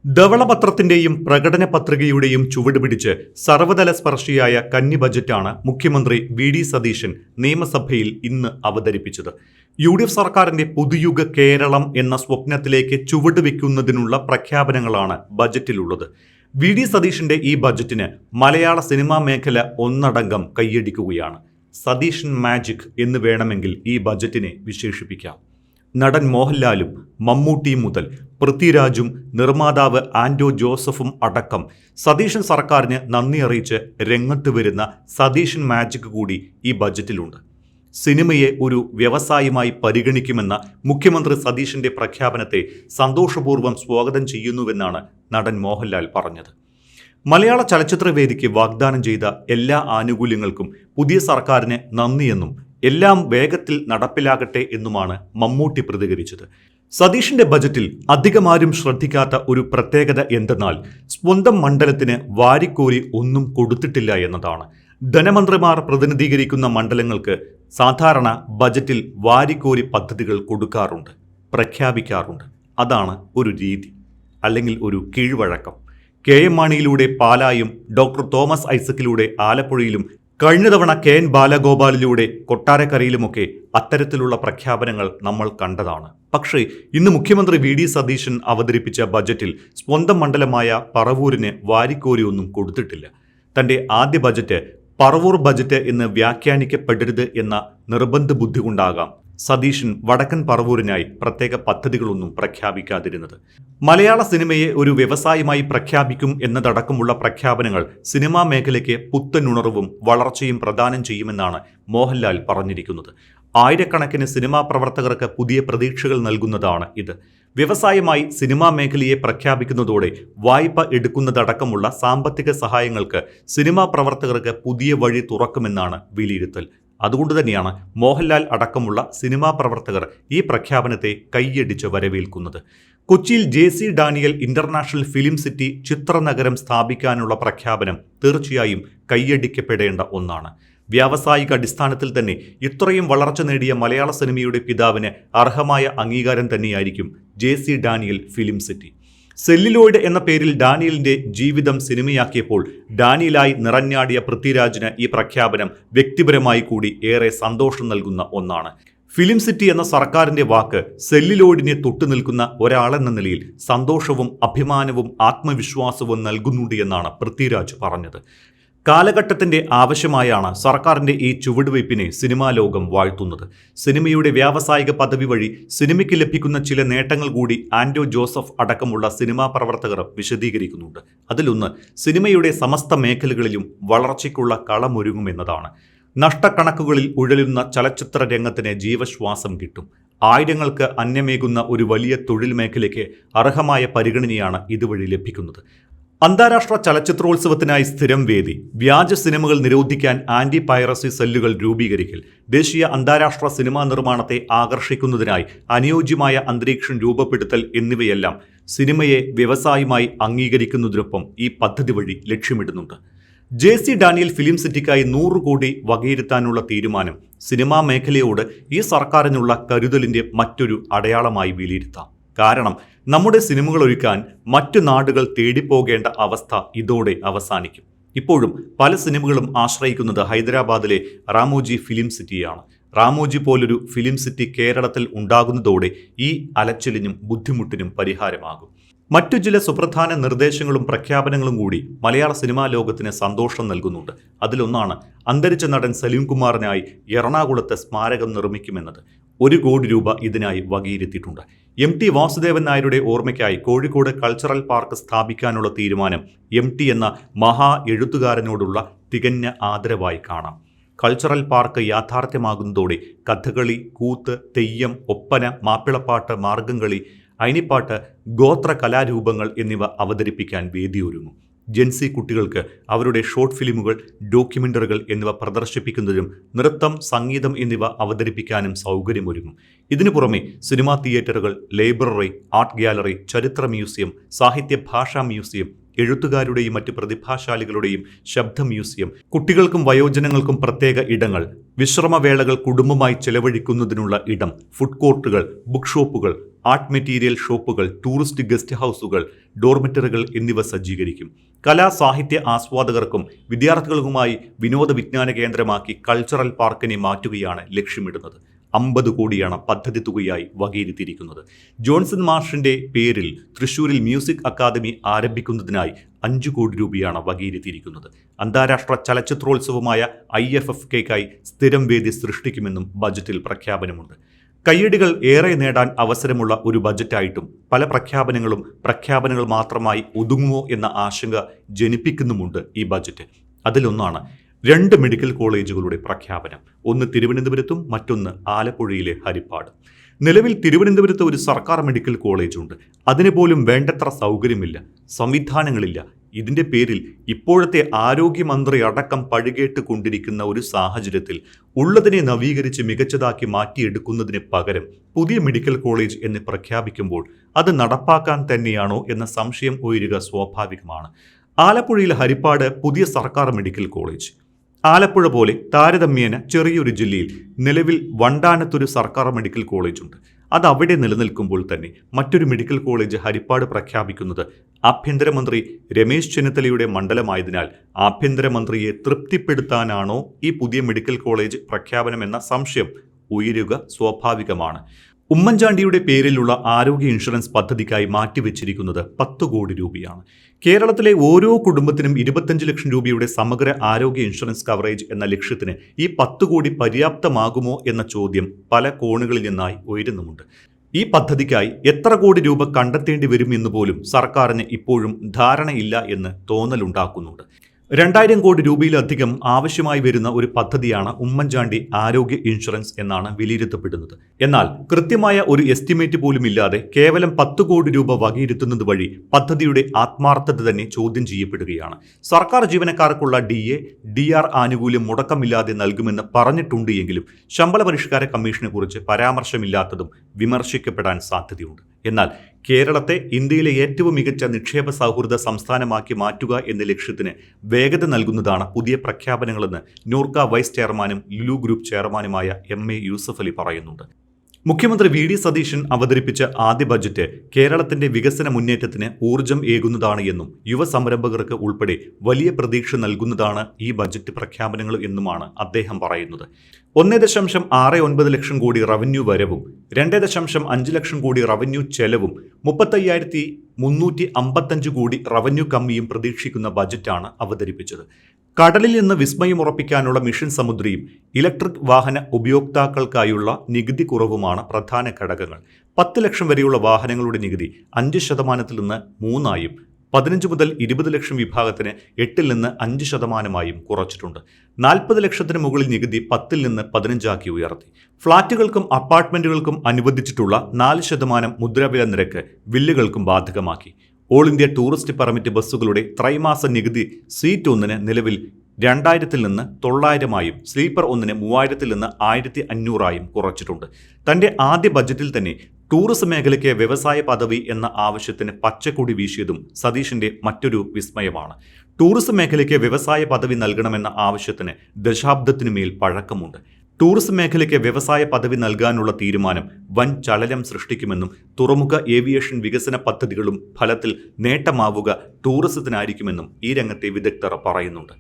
ധവളപത്രത്തിന്റെയും പ്രകടന പത്രികയുടെയും ചുവട് പിടിച്ച് സർവതല സ്പർശിയായ കന്നി ബജറ്റാണ് മുഖ്യമന്ത്രി വി.ഡി. സതീശൻ നിയമസഭയിൽ ഇന്ന് അവതരിപ്പിച്ചത്. യു.ഡി.എഫ് സർക്കാരിന്റെ പുതുയുഗ കേരളം എന്ന സ്വപ്നത്തിലേക്ക് ചുവടുവെക്കുന്നതിനുള്ള പ്രഖ്യാപനങ്ങളാണ് ബജറ്റിലുള്ളത്. വി.ഡി. സതീശന്റെ ഈ ബജറ്റിന് മലയാള സിനിമാ മേഖല ഒന്നടങ്കം കൈയടിക്കുകയാണ്. സതീശൻ മാജിക് എന്ന് വേണമെങ്കിൽ ഈ ബജറ്റിനെ വിശേഷിപ്പിക്കാം. നടൻ മോഹൻലാലും മമ്മൂട്ടിയും മുതൽ പൃഥ്വിരാജും നിർമ്മാതാവ് ആൻഡോ ജോസഫും അടക്കം സതീശൻ സർക്കാരിന് നന്ദി അറിയിച്ച് രംഗത്ത് വരുന്ന സതീശൻ മാജിക് കൂടി ഈ ബജറ്റിലുണ്ട്. സിനിമയെ ഒരു വ്യവസായമായി പരിഗണിക്കുമെന്ന മുഖ്യമന്ത്രി സതീശന്റെ പ്രഖ്യാപനത്തെ സന്തോഷപൂർവ്വം സ്വാഗതം ചെയ്യുന്നുവെന്നാണ് നടൻ മോഹൻലാൽ പറഞ്ഞത്. മലയാള ചലച്ചിത്രവേദിക്ക് വാഗ്ദാനം ചെയ്ത എല്ലാ ആനുകൂല്യങ്ങൾക്കും പുതിയ സർക്കാരിന് നന്ദിയെന്നും എല്ലാം വേഗത്തിൽ നടപ്പിലാകട്ടെ എന്നുമാണ് മമ്മൂട്ടി പ്രതികരിച്ചത്. സതീശന്റെ ബജറ്റിൽ അധികമാരും ശ്രദ്ധിക്കാത്ത ഒരു പ്രത്യേകത എന്തെന്നാൽ സ്വന്തം മണ്ഡലത്തിന് വാരിക്കോരി ഒന്നും കൊടുത്തിട്ടില്ല എന്നതാണ്. ധനമന്ത്രിമാർ പ്രതിനിധീകരിക്കുന്ന മണ്ഡലങ്ങൾക്ക് സാധാരണ ബജറ്റിൽ വാരിക്കോരി പദ്ധതികൾ കൊടുക്കാറുണ്ട്, പ്രഖ്യാപിക്കാറുണ്ട്. അതാണ് ഒരു രീതി, അല്ലെങ്കിൽ ഒരു കീഴ്വഴക്കം. കെ.എം. മാണിയിലൂടെ പാലായും ഡോക്ടർ തോമസ് ഐസക്കിലൂടെ ആലപ്പുഴയിലും കഴിഞ്ഞ തവണ കെ.എൻ. ബാലഗോപാലിലൂടെ കൊട്ടാരക്കരയിലുമൊക്കെ അത്തരത്തിലുള്ള പ്രഖ്യാപനങ്ങൾ നമ്മൾ കണ്ടതാണ്. പക്ഷേ ഇന്ന് മുഖ്യമന്ത്രി വി.ഡി. സതീശൻ അവതരിപ്പിച്ച ബജറ്റിൽ സ്വന്തം മണ്ഡലമായ പറവൂരിന് വാരിക്കോരിയൊന്നും കൊടുത്തിട്ടില്ല. തന്റെ ആദ്യ ബജറ്റ് പറവൂർ ബജറ്റ് എന്ന് വ്യാഖ്യാനിക്കപ്പെടരുത് എന്ന നിർബന്ധ ബുദ്ധി കൊണ്ടാകാം സതീശൻ വടക്കൻ പറവൂരിനായി പ്രത്യേക പദ്ധതികളൊന്നും പ്രഖ്യാപിക്കാതിരുന്നത്. മലയാള സിനിമയെ ഒരു വ്യവസായമായി പ്രഖ്യാപിക്കും എന്നതടക്കമുള്ള പ്രഖ്യാപനങ്ങൾ സിനിമാ മേഖലയ്ക്ക് പുത്തനുണർവും വളർച്ചയും പ്രദാനം ചെയ്യുമെന്നാണ് മോഹൻലാൽ പറഞ്ഞിരിക്കുന്നത്. ആയിരക്കണക്കിന് സിനിമാ പ്രവർത്തകർക്ക് പുതിയ പ്രതീക്ഷകൾ നൽകുന്നതാണ് ഇത്. വ്യവസായമായി സിനിമാ മേഖലയെ പ്രഖ്യാപിക്കുന്നതോടെ വായ്പ എടുക്കുന്നതടക്കമുള്ള സാമ്പത്തിക സഹായങ്ങൾക്ക് സിനിമാ പ്രവർത്തകർക്ക് പുതിയ വഴി തുറക്കുമെന്നാണ് വിലയിരുത്തൽ. അതുകൊണ്ട് തന്നെയാണ് മോഹൻലാൽ അടക്കമുള്ള സിനിമാ പ്രവർത്തകർ ഈ പ്രഖ്യാപനത്തെ കൈയടിച്ച് വരവേൽക്കുന്നത്. കൊച്ചിയിൽ J C. Daniel international film city ചിത്രനഗരം സ്ഥാപിക്കാനുള്ള പ്രഖ്യാപനം തീർച്ചയായും കൈയടിക്കപ്പെടേണ്ട ഒന്നാണ്. വ്യാവസായിക അടിസ്ഥാനത്തിൽ തന്നെ ഇത്രയും വളർച്ച നേടിയ മലയാള സിനിമയുടെ പിതാവിന് അർഹമായ അംഗീകാരം തന്നെയായിരിക്കും JC. Daniel film city. Celluloid എന്ന പേരിൽ ഡാനിയലിന്റെ ജീവിതം സിനിമയാക്കിയപ്പോൾ ഡാനിയലായി നിറഞ്ഞാടിയ പൃഥ്വിരാജിന് ഈ പ്രഖ്യാപനം വ്യക്തിപരമായി കൂടി ഏറെ സന്തോഷം നൽകുന്ന ഒന്നാണ്. ഫിലിം സിറ്റി എന്ന സർക്കാരിന്റെ വാക്ക് സെല്ലിലോയിഡിനെ തൊട്ടു നിൽക്കുന്ന ഒരാളെന്ന നിലയിൽ സന്തോഷവും അഭിമാനവും ആത്മവിശ്വാസവും നൽകുന്നുണ്ട് എന്നാണ് പൃഥ്വിരാജ് പറഞ്ഞത്. കാലഘട്ടത്തിന്റെ ആവശ്യമായാണ് സർക്കാരിന്റെ ഈ ചുവടുവയ്പ്പിനെ സിനിമാ ലോകം വാഴ്ത്തുന്നത്. സിനിമയുടെ വ്യാവസായിക പദവി വഴി സിനിമയ്ക്ക് ലഭിക്കുന്ന ചില നേട്ടങ്ങൾ കൂടി ആൻഡോ ജോസഫ് അടക്കമുള്ള സിനിമാ പ്രവർത്തകർ വിശദീകരിക്കുന്നുണ്ട്. അതിലൊന്ന് സിനിമയുടെ സമസ്ത മേഖലകളിലും വളർച്ചയ്ക്കുള്ള കളമൊരുങ്ങുമെന്നതാണ്. നഷ്ടക്കണക്കുകളിൽ ഉഴലുന്ന ചലച്ചിത്ര രംഗത്തിന് ജീവശ്വാസം കിട്ടും. ആയിരങ്ങൾക്ക് അന്യമേകുന്ന ഒരു വലിയ തൊഴിൽ മേഖലയ്ക്ക് അർഹമായ പരിഗണനയാണ് ഇതുവഴി ലഭിക്കുന്നത്. അന്താരാഷ്ട്ര ചലച്ചിത്രോത്സവത്തിനായി സ്ഥിരം വേദി, വ്യാജ സിനിമകൾ നിരോധിക്കാൻ ആന്റി പൈറസി സെല്ലുകൾ രൂപീകരിക്കൽ, ദേശീയ അന്താരാഷ്ട്ര സിനിമാ നിർമ്മാണത്തെ ആകർഷിക്കുന്നതിനായി അനുയോജ്യമായ അന്തരീക്ഷം രൂപപ്പെടുത്തൽ എന്നിവയെല്ലാം സിനിമയെ വ്യവസായമായി അംഗീകരിക്കുന്നതിനൊപ്പം ഈ പദ്ധതി വഴി ലക്ഷ്യമിടുന്നുണ്ട്. ജെ.സി. ഡാനിയൽ ഫിലിം സിറ്റിക്കായി 100 കോടി വകയിരുത്താനുള്ള തീരുമാനം സിനിമാ മേഖലയോട് ഈ സർക്കാരിനുള്ള കരുതലിന്റെ മറ്റൊരു അടയാളമായി വിലയിരുത്താം. കാരണം നമ്മുടെ സിനിമകൾ ഒരുക്കാൻ മറ്റു നാടുകൾ തേടിപ്പോകേണ്ട അവസ്ഥ ഇതോടെ അവസാനിക്കും. ഇപ്പോഴും പല സിനിമകളും ആശ്രയിക്കുന്നത് ഹൈദരാബാദിലെ റാമോജി ഫിലിം സിറ്റിയാണ്. റാമോജി പോലൊരു ഫിലിം സിറ്റി കേരളത്തിൽ ഉണ്ടാകുന്നതോടെ ഈ അലച്ചിലിനും ബുദ്ധിമുട്ടിനും പരിഹാരമാകും. മറ്റു ചില സുപ്രധാന നിർദ്ദേശങ്ങളും പ്രഖ്യാപനങ്ങളും കൂടി മലയാള സിനിമാ ലോകത്തിന് സന്തോഷം നൽകുന്നുണ്ട്. അതിലൊന്നാണ് അന്തരിച്ച നടൻ സലീം കുമാറിനായി എറണാകുളത്ത് സ്മാരകം നിർമ്മിക്കുമെന്നത്. 1 കോടി രൂപ ഇതിനായി വകയിരുത്തിയിട്ടുണ്ട്. എം.ടി. വാസുദേവൻ നായരുടെ ഓർമ്മയ്ക്കായി കോഴിക്കോട് കൾച്ചറൽ പാർക്ക് സ്ഥാപിക്കാനുള്ള തീരുമാനം എം.ടി. എന്ന മഹാ എഴുത്തുകാരനോടുള്ള തികഞ്ഞ ആദരവായി കാണാം. കൾച്ചറൽ പാർക്ക് യാഥാർത്ഥ്യമാകുന്നതോടെ കഥകളി, കൂത്ത്, തെയ്യം, ഒപ്പന, മാപ്പിളപ്പാട്ട്, മാർഗംകളി, അയിനിപ്പാട്ട്, ഗോത്ര കലാരൂപങ്ങൾ എന്നിവ അവതരിപ്പിക്കാൻ വേദിയൊരുങ്ങും. ജെൻസി കുട്ടികൾക്ക് അവരുടെ ഷോർട്ട് ഫിലിമുകൾ, ഡോക്യുമെൻ്ററികൾ എന്നിവ പ്രദർശിപ്പിക്കുന്നതിനും നൃത്തം, സംഗീതം എന്നിവ അവതരിപ്പിക്കാനും സൗകര്യമൊരുങ്ങും. ഇതിനു പുറമെ സിനിമാ തിയേറ്ററുകൾ, ലൈബ്രറി, ആർട്ട് ഗ്യാലറി, ചരിത്ര മ്യൂസിയം, സാഹിത്യ ഭാഷാ മ്യൂസിയം, എഴുത്തുകാരുടെയും മറ്റ് പ്രതിഭാശാലികളുടെയും ശബ്ദ മ്യൂസിയം, കുട്ടികൾക്കും വയോജനങ്ങൾക്കും പ്രത്യേക ഇടങ്ങൾ, വിശ്രമവേളകൾ കുടുംബമായി ചെലവഴിക്കുന്നതിനുള്ള ഇടം, ഫുഡ് കോർട്ടുകൾ, ബുക്ക് ഷോപ്പുകൾ, ആർട്ട് മെറ്റീരിയൽ ഷോപ്പുകൾ, ടൂറിസ്റ്റ് ഗസ്റ്റ് ഹൗസുകൾ, ഡോർമെറ്ററികൾ എന്നിവ സജ്ജീകരിക്കും. കലാ സാഹിത്യ ആസ്വാദകർക്കും വിദ്യാർത്ഥികൾക്കുമായി വിനോദ വിജ്ഞാന കേന്ദ്രമാക്കി കൾച്ചറൽ പാർക്കിനെ മാറ്റുകയാണ് ലക്ഷ്യമിടുന്നത്. 50 കോടിയാണ് പദ്ധതി തുകയായി വകയിരുത്തിയിരിക്കുന്നത്. ജോൺസൺ മാഷിന്റെ പേരിൽ തൃശൂരിൽ മ്യൂസിക് അക്കാദമി ആരംഭിക്കുന്നതിനായി 5 കോടി രൂപയാണ് വകയിരുത്തിയിരിക്കുന്നത്. അന്താരാഷ്ട്ര ചലച്ചിത്രോത്സവമായ IFFKയ്ക്കായി സ്ഥിരം വേദി സൃഷ്ടിക്കുമെന്നും ബജറ്റിൽ പ്രഖ്യാപനമുണ്ട്. കയ്യടികൾ ഏറെ നേടാൻ അവസരമുള്ള ഒരു ബജറ്റായിട്ടും പല പ്രഖ്യാപനങ്ങൾ മാത്രമായി ഒതുങ്ങുമോ എന്ന ആശങ്ക ജനിപ്പിക്കുന്നുമുണ്ട് ഈ ബജറ്റ്. അതിലൊന്നാണ് 2 മെഡിക്കൽ കോളേജുകളുടെ പ്രഖ്യാപനം. ഒന്ന് തിരുവനന്തപുരത്തും മറ്റൊന്ന് ആലപ്പുഴയിലെ ഹരിപ്പാട്. നിലവിൽ തിരുവനന്തപുരത്ത് ഒരു സർക്കാർ മെഡിക്കൽ കോളേജുണ്ട്. അതിന് പോലും വേണ്ടത്ര സൗകര്യമില്ല, സംവിധാനങ്ങളില്ല. ഇതിന്റെ പേരിൽ ഇപ്പോഴത്തെ ആരോഗ്യമന്ത്രി അടക്കം പഴുകേട്ട് കൊണ്ടിരിക്കുന്ന ഒരു സാഹചര്യത്തിൽ ഉള്ളതിനെ നവീകരിച്ച് മികച്ചതാക്കി മാറ്റിയെടുക്കുന്നതിന് പകരം പുതിയ മെഡിക്കൽ കോളേജ് എന്ന് പ്രഖ്യാപിക്കുമ്പോൾ അത് നടപ്പാക്കാൻ തന്നെയാണോ എന്ന സംശയം ഉയരുക സ്വാഭാവികമാണ്. ആലപ്പുഴയിൽ ഹരിപ്പാട് പുതിയ സർക്കാർ മെഡിക്കൽ കോളേജ്. ആലപ്പുഴ പോലെ താരതമ്യേന ചെറിയൊരു ജില്ലയിൽ നിലവിൽ വണ്ടാനത്തൊരു സർക്കാർ മെഡിക്കൽ കോളേജുണ്ട്. അത് അവിടെ നിലനിൽക്കുമ്പോൾ തന്നെ മറ്റൊരു മെഡിക്കൽ കോളേജ് ഹരിപ്പാട് പ്രഖ്യാപിക്കുന്നത് ആഭ്യന്തരമന്ത്രി രമേശ് ചെന്നിത്തലയുടെ മണ്ഡലമായതിനാൽ ആഭ്യന്തരമന്ത്രിയെ തൃപ്തിപ്പെടുത്താനാണോ ഈ പുതിയ മെഡിക്കൽ കോളേജ് പ്രഖ്യാപനമെന്ന സംശയം ഉയരുക സ്വാഭാവികമാണ്. ഉമ്മൻചാണ്ടിയുടെ പേരിലുള്ള ആരോഗ്യ ഇൻഷുറൻസ് പദ്ധതിക്കായി മാറ്റിവെച്ചിരിക്കുന്നത് 10 കോടി രൂപയാണ്. കേരളത്തിലെ ഓരോ കുടുംബത്തിനും 25 ലക്ഷം രൂപയുടെ സമഗ്ര ആരോഗ്യ ഇൻഷുറൻസ് കവറേജ് എന്ന ലക്ഷ്യത്തിന് ഈ 10 കോടി പര്യാപ്തമാകുമോ എന്ന ചോദ്യം പല കോണുകളിൽ നിന്നായി ഉയരുന്നുമുണ്ട്. ഈ പദ്ധതിക്കായി എത്ര കോടി രൂപ കണ്ടെത്തേണ്ടി വരും എന്ന് പോലും സർക്കാരിന് ഇപ്പോഴും ധാരണയില്ല എന്ന് തോന്നലുണ്ടാക്കുന്നുണ്ട്. 2000 കോടി രൂപയിലധികം ആവശ്യമായി വരുന്ന ഒരു പദ്ധതിയാണ് ഉമ്മൻചാണ്ടി ആരോഗ്യ ഇൻഷുറൻസ് എന്നാണ് വിലയിരുത്തപ്പെടുന്നത്. എന്നാൽ കൃത്യമായ ഒരു എസ്റ്റിമേറ്റ് പോലും ഇല്ലാതെ കേവലം 10 കോടി രൂപ വകയിരുത്തുന്നത് വഴി പദ്ധതിയുടെ ആത്മാർത്ഥത തന്നെ ചോദ്യം ചെയ്യപ്പെടുകയാണ്. സർക്കാർ ജീവനക്കാർക്കുള്ള DA, DR ആനുകൂല്യം മുടക്കമില്ലാതെ നൽകുമെന്ന് പറഞ്ഞിട്ടുണ്ട് എങ്കിലും ശമ്പള പരിഷ്കാര കമ്മീഷനെ കുറിച്ച് പരാമർശമില്ലാത്തതും വിമർശിക്കപ്പെടാൻ സാധ്യതയുണ്ട്. എന്നാൽ കേരളത്തെ ഇന്ത്യയിലെ ഏറ്റവും മികച്ച നിക്ഷേപ സൗഹൃദ സംസ്ഥാനമാക്കി മാറ്റുക എന്ന ലക്ഷ്യത്തിന് വേഗത നൽകുന്നതാണ് പുതിയ പ്രഖ്യാപനങ്ങളെന്ന് നൂർക്ക വൈസ് ചെയർമാനും ലുലു ഗ്രൂപ്പ് ചെയർമാനുമായ MA യൂസഫ് അലി പറയുന്നുണ്ട്. മുഖ്യമന്ത്രി VD സതീശൻ അവതരിപ്പിച്ച ആദ്യ ബജറ്റ് കേരളത്തിന്റെ വികസന മുന്നേറ്റത്തിന് ഊർജം ഏകുന്നതാണ് എന്നും യുവ സംരംഭകർക്ക് ഉൾപ്പെടെ വലിയ പ്രതീക്ഷ നൽകുന്നതാണ് ഈ ബജറ്റ് പ്രഖ്യാപനങ്ങൾ എന്നുമാണ് അദ്ദേഹം പറയുന്നത്. 1.69 ലക്ഷം കോടി റവന്യൂ വരവും 2.5 ലക്ഷം കോടി റവന്യൂ ചെലവും 35,355 കോടി റവന്യൂ കമ്മിയും പ്രതീക്ഷിക്കുന്ന ബജറ്റാണ് അവതരിപ്പിച്ചത്. കടലിൽ നിന്ന് വിസ്മയമുറപ്പിക്കാനുള്ള മിഷൻ സമുദ്രയും ഇലക്ട്രിക് വാഹന ഉപയോക്താക്കൾക്കായുള്ള നികുതി കുറവുമാണ് പ്രധാന ഘടകങ്ങൾ. 10 ലക്ഷം വരെയുള്ള വാഹനങ്ങളുടെ നികുതി 5% നിന്ന് 3%, 15 മുതൽ 20 ലക്ഷം വിഭാഗത്തിന് 8 നിന്ന് 5% കുറച്ചിട്ടുണ്ട്. 40 ലക്ഷത്തിന് മുകളിൽ നികുതി 10 നിന്ന് 15 ഉയർത്തി. ഫ്ളാറ്റുകൾക്കും അപ്പാർട്ട്മെന്റുകൾക്കും അനുവദിച്ചിട്ടുള്ള 4% മുദ്രവില നിരക്ക് വില്ലകൾക്കും ബാധകമാക്കി. ഓൾ ഇന്ത്യ ടൂറിസ്റ്റ് പെർമിറ്റ് ബസ്സുകളുടെ ത്രൈമാസ നികുതി സീറ്റ് 1 നിലവിൽ 2000 നിന്ന് 900 സ്ലീപ്പർ 1 3000 നിന്ന് 1500 കുറച്ചിട്ടുണ്ട്. തന്റെ ആദ്യ ബജറ്റിൽ തന്നെ ടൂറിസം മേഖലയ്ക്ക് വ്യവസായ പദവി എന്ന ആവശ്യത്തിന് പച്ചക്കൊടി വീശിയതും സതീഷിന്റെ മറ്റൊരു വിസ്മയമാണ്. ടൂറിസം മേഖലയ്ക്ക് വ്യവസായ പദവി നൽകണമെന്ന ആവശ്യത്തിന് ദശാബ്ദത്തിനുമേൽ പഴക്കമുണ്ട്. ടൂറിസം മേഖലയ്ക്ക് വ്യവസായ പദവി നൽകാനുള്ള തീരുമാനം വൻ ചലനം സൃഷ്ടിക്കുമെന്നും തുറമുഖ ഏവിയേഷൻ വികസന പദ്ധതികളും ഫലത്തിൽ നേട്ടമാവുക ടൂറിസത്തിനായിരിക്കുമെന്നും ഈ രംഗത്തെ വിദഗ്ധർ പറയുന്നുണ്ട്.